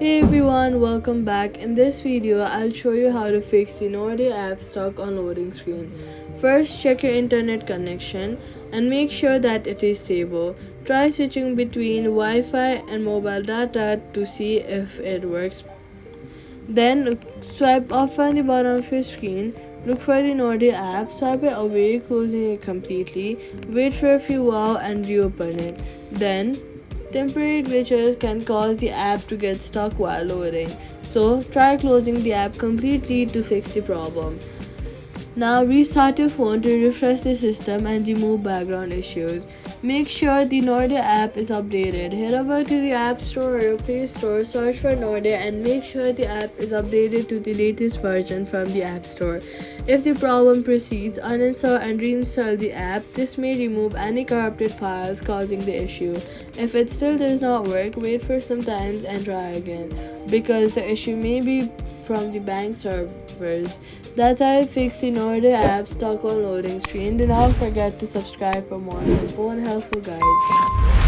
Hey everyone, welcome back. In this video, I'll show you how to fix the Nordea app stuck on loading screen. First, check your internet connection and make sure that it is stable. Try switching between Wi-Fi and mobile data to see if it works. Then, swipe up on the bottom of your screen. Look for the Nordea app, swipe it away, closing it completely. Wait for a few while and reopen it. Then, temporary glitches can cause the app to get stuck while loading, so try closing the app completely to fix the problem. Now restart your phone to refresh the system and remove background issues. Make sure the Nordea app is updated. Head over to the App Store or Play Store, search for Nordea and make sure the app is updated to the latest version from the App Store. If the problem persists, uninstall and reinstall the app. This may remove any corrupted files causing the issue. If it still does not work, wait for some time and try again, because the issue may be from the bank servers. That's how I fix the Nordea app stuck on loading screen. Do not forget to subscribe for more simple and helpful guides.